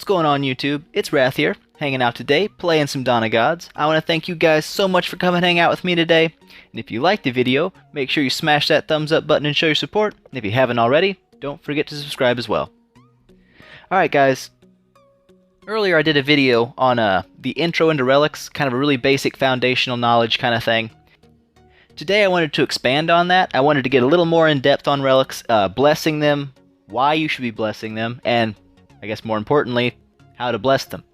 going on YouTube? It's Wrath here, hanging out today, playing some Dawn of Gods. I want to thank you guys so much for coming hang out with me today. And if you liked the video, make sure you smash that thumbs up button and show your support. And if you haven't already, don't forget to subscribe as well. Alright guys, earlier I did a video on the intro into Relics, kind of a really basic foundational knowledge kind of thing. Today I wanted to expand on that. I wanted to get a little more in depth on Relics, blessing them, why you should be blessing them, and I guess more importantly, how to bless them.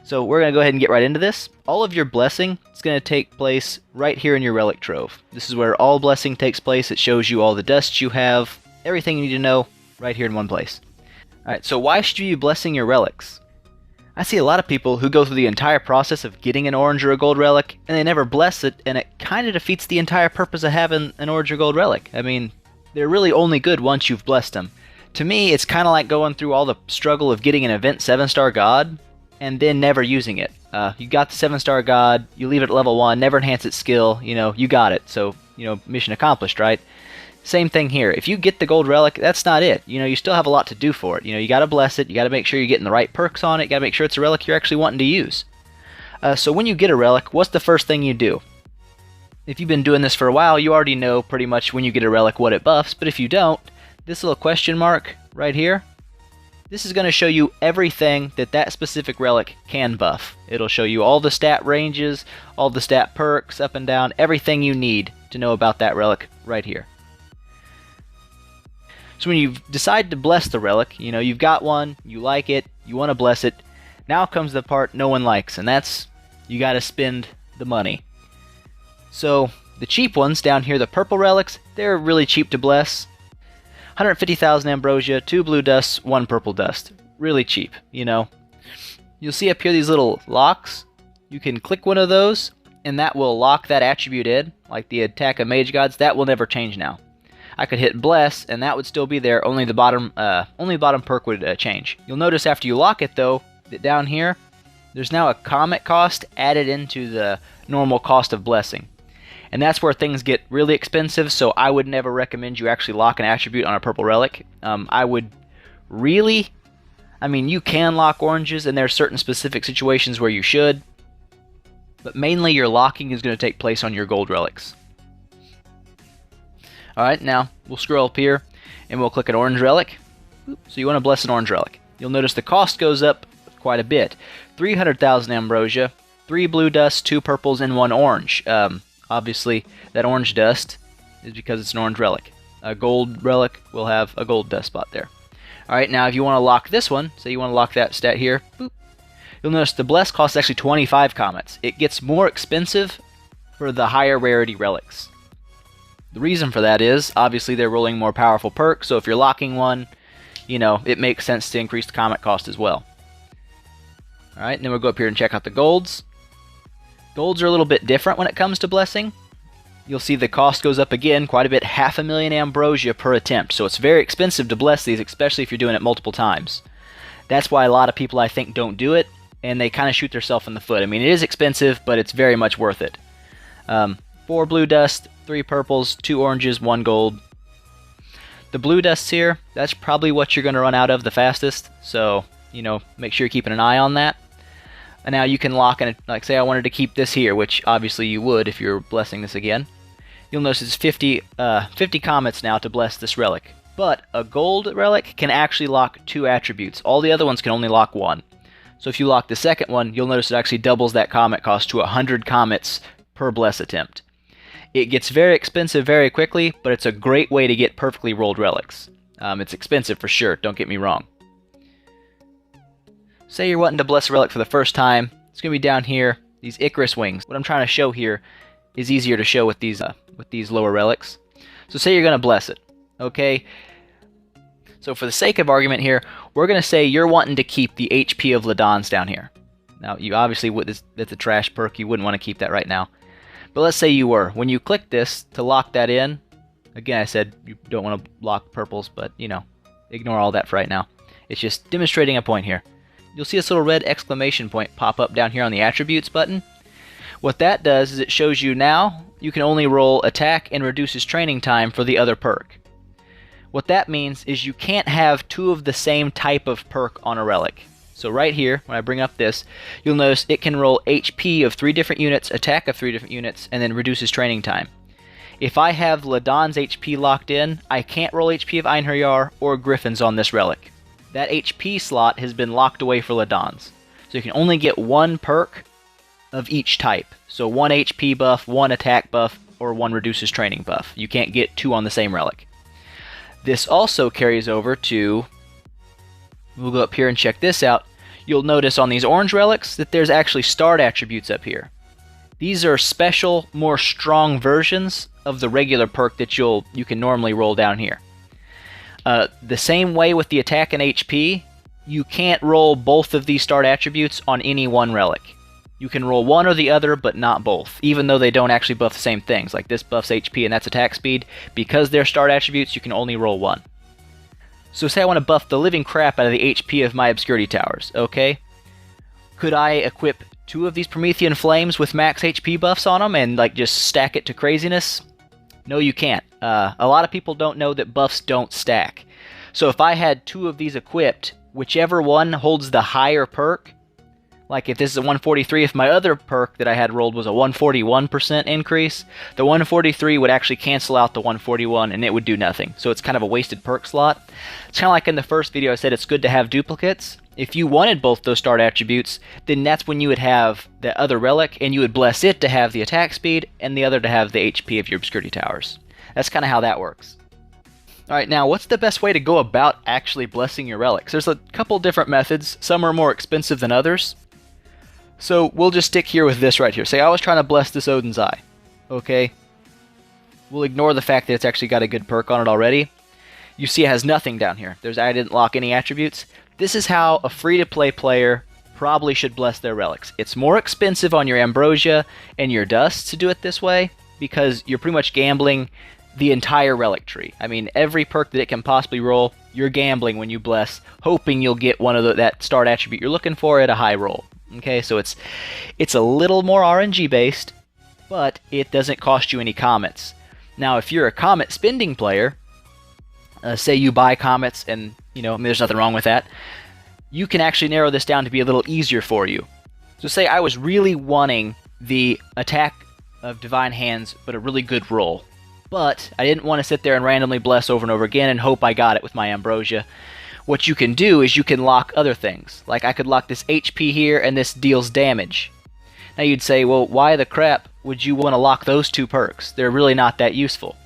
So we're going to go ahead and get right into this. All of your blessing is going to take place right here in your relic trove. This is where all blessing takes place. It shows you all the dusts you have, everything you need to know right here in one place. Alright, so why should you be blessing your relics? I see a lot of people who go through the entire process of getting an orange or a gold relic, and they never bless it, and it kind of defeats the entire purpose of having an orange or gold relic. I mean, they're really only good once you've blessed them. To me, it's kind of like going through all the struggle of getting an event 7-star god, and then never using it. You got the 7-star god, you leave it at level 1, never enhance its skill, you got it. So, mission accomplished, right? Same thing here. If you get the gold relic, that's not it. You still have a lot to do for it. You got to bless it, you got to make sure you're getting the right perks on it, you got to make sure it's a relic you're actually wanting to use. So when you get a relic, what's the first thing you do? If you've been doing this for a while, you already know pretty much when you get a relic what it buffs, but if you don't, this little question mark right here, this is going to show you everything that specific relic can buff. It'll show you all the stat ranges, all the stat perks, up and down, everything you need to know about that relic right here. So when you decide to bless the relic, you've got one, you like it, you want to bless it, now comes the part no one likes, and that's you got to spend the money. So the cheap ones down here, the purple relics, they're really cheap to bless. 150,000 ambrosia, 2 blue dusts, 1 purple dust. Really cheap, You'll see up here these little locks. You can click one of those, and that will lock that attribute in, like the attack of mage gods. That will never change now. I could hit bless, and that would still be there. Only the bottom perk would change. You'll notice after you lock it, though, that down here, there's now a comet cost added into the normal cost of blessing. And that's where things get really expensive, so I would never recommend you actually lock an attribute on a purple relic. You can lock oranges, and there are certain specific situations where you should, but mainly your locking is going to take place on your gold relics. Alright, now we'll scroll up here, and we'll click an orange relic. So you want to bless an orange relic. You'll notice the cost goes up quite a bit. 300,000 ambrosia, 3 blue dusts, 2 purples, and 1 orange. Obviously, that orange dust is because it's an orange relic. A gold relic will have a gold dust spot there. Alright, now if you want to lock this one, say you want to lock that stat here, boop, you'll notice the bless costs actually 25 comets. It gets more expensive for the higher rarity relics. The reason for that is, obviously they're rolling more powerful perks, so if you're locking one, it makes sense to increase the comet cost as well. Alright, then we'll go up here and check out the golds. Golds are a little bit different when it comes to blessing. You'll see the cost goes up again quite a bit, 500,000 ambrosia per attempt. So it's very expensive to bless these, especially if you're doing it multiple times. That's why a lot of people, I think, don't do it, and they kind of shoot themselves in the foot. I mean, it is expensive, but it's very much worth it. 4 blue dust, 3 purples, 2 oranges, 1 gold. The blue dusts here, that's probably what you're going to run out of the fastest, so, make sure you're keeping an eye on that. And now you can lock in, like say I wanted to keep this here, which obviously you would if you're blessing this again. You'll notice it's 50 comets now to bless this relic. But a gold relic can actually lock 2 attributes. All the other ones can only lock 1. So if you lock the second one, you'll notice it actually doubles that comet cost to 100 comets per bless attempt. It gets very expensive very quickly, but it's a great way to get perfectly rolled relics. It's expensive for sure, don't get me wrong. Say you're wanting to bless a relic for the first time, it's going to be down here, these Icarus wings. What I'm trying to show here is easier to show with these lower relics. So say you're going to bless it, okay? So for the sake of argument here, we're going to say you're wanting to keep the HP of Ladons down here. Now, you obviously, that's a trash perk, you wouldn't want to keep that right now. But let's say you were. When you click this to lock that in, again I said you don't want to lock purples, but ignore all that for right now. It's just demonstrating a point here. You'll see this little red exclamation point pop up down here on the attributes button. What that does is it shows you now you can only roll attack and reduces training time for the other perk. What that means is you can't have 2 of the same type of perk on a relic. So right here, when I bring up this, you'll notice it can roll HP of 3 different units, attack of 3 different units, and then reduces training time. If I have Ladon's HP locked in, I can't roll HP of Einherjar or Griffin's on this relic. That HP slot has been locked away for Ladon's. So you can only get 1 perk of each type. So 1 HP buff, 1 attack buff, or 1 reduces training buff. You can't get 2 on the same relic. This also carries over to... We'll go up here and check this out. You'll notice on these orange relics that there's actually start attributes up here. These are special, more strong versions of the regular perk that you can normally roll down here. The same way with the attack and HP, you can't roll both of these start attributes on any one relic. You can roll one or the other, but not both, even though they don't actually buff the same things. Like this buffs HP and that's attack speed. Because they're start attributes, you can only roll one. So say I want to buff the living crap out of the HP of my Obscurity Towers, okay? Could I equip 2 of these Promethean Flames with max HP buffs on them and like just stack it to craziness? No, you can't. A lot of people don't know that buffs don't stack. So if I had 2 of these equipped, whichever one holds the higher perk, like if this is a 143, if my other perk that I had rolled was a 141% increase, the 143 would actually cancel out the 141 and it would do nothing. So it's kind of a wasted perk slot. It's kind of like in the first video I said it's good to have duplicates. If you wanted both those start attributes, then that's when you would have the other relic and you would bless it to have the attack speed and the other to have the HP of your Obscurity Towers. That's kind of how that works. Alright, now what's the best way to go about actually blessing your relics? There's a couple different methods. Some are more expensive than others. So we'll just stick here with this right here. Say I was trying to bless this Odin's Eye. Okay? We'll ignore the fact that it's actually got a good perk on it already. You see it has nothing down here. I didn't lock any attributes. This is how a free-to-play player probably should bless their relics. It's more expensive on your Ambrosia and your Dust to do it this way, because you're pretty much gambling the entire relic tree. I mean, every perk that it can possibly roll, you're gambling when you bless, hoping you'll get one of that start attribute you're looking for at a high roll. Okay, so it's a little more RNG based, but it doesn't cost you any comets. Now, if you're a comet spending player, say you buy comets and, I mean, there's nothing wrong with that, you can actually narrow this down to be a little easier for you. So say I was really wanting the attack of Divine Hands, but a really good roll. But I didn't want to sit there and randomly bless over and over again and hope I got it with my Ambrosia. What you can do is you can lock other things. Like I could lock this HP here and this deals damage. Now you'd say, well, why the crap would you want to lock those 2 perks? They're really not that useful.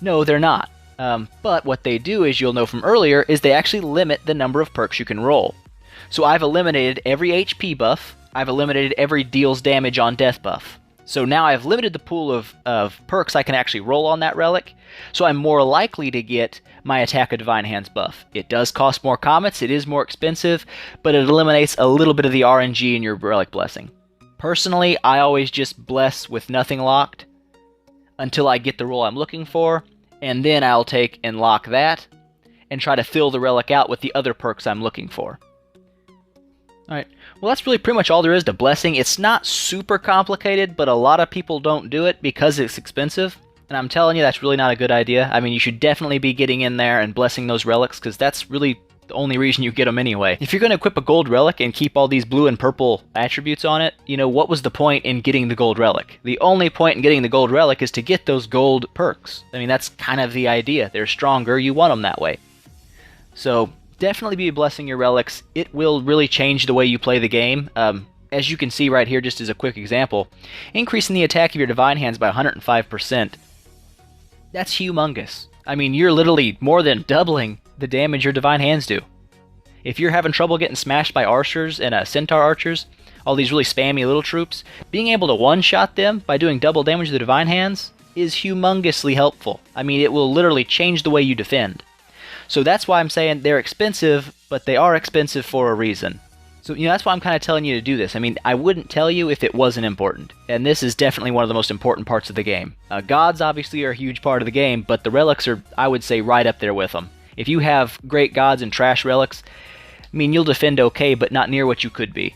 No, they're not. But what they do, is you'll know from earlier, is they actually limit the number of perks you can roll. So I've eliminated every HP buff. I've eliminated every deals damage on death buff. So now I've limited the pool of perks I can actually roll on that relic, so I'm more likely to get my Attack of Divine Hands buff. It does cost more comets, it is more expensive, but it eliminates a little bit of the RNG in your relic blessing. Personally, I always just bless with nothing locked until I get the roll I'm looking for, and then I'll take and lock that, and try to fill the relic out with the other perks I'm looking for. Alright, well that's really pretty much all there is to blessing. It's not super complicated, but a lot of people don't do it because it's expensive. And I'm telling you, that's really not a good idea. I mean, you should definitely be getting in there and blessing those relics, because that's really the only reason you get them anyway. If you're going to equip a gold relic and keep all these blue and purple attributes on it, what was the point in getting the gold relic? The only point in getting the gold relic is to get those gold perks. I mean, that's kind of the idea. They're stronger, you want them that way. So definitely be blessing your relics. It will really change the way you play the game. As you can see right here, just as a quick example, increasing the attack of your Divine Hands by 105%. That's humongous. I mean, you're literally more than doubling the damage your Divine Hands do. If you're having trouble getting smashed by archers and centaur archers, all these really spammy little troops, being able to one-shot them by doing double damage to the Divine Hands is humongously helpful. I mean, it will literally change the way you defend. So that's why I'm saying they're expensive, but they are expensive for a reason. So, that's why I'm kind of telling you to do this. I mean, I wouldn't tell you if it wasn't important. And this is definitely one of the most important parts of the game. Gods obviously are a huge part of the game, but the relics are, I would say, right up there with them. If you have great gods and trash relics, I mean, you'll defend okay, but not near what you could be.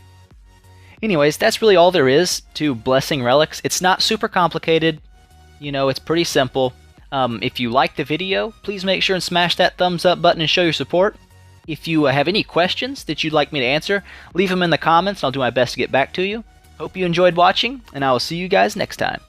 Anyways, that's really all there is to blessing relics. It's not super complicated. It's pretty simple. If you like the video, please make sure and smash that thumbs up button and show your support. If you have any questions that you'd like me to answer, leave them in the comments and I'll do my best to get back to you. Hope you enjoyed watching, and I will see you guys next time.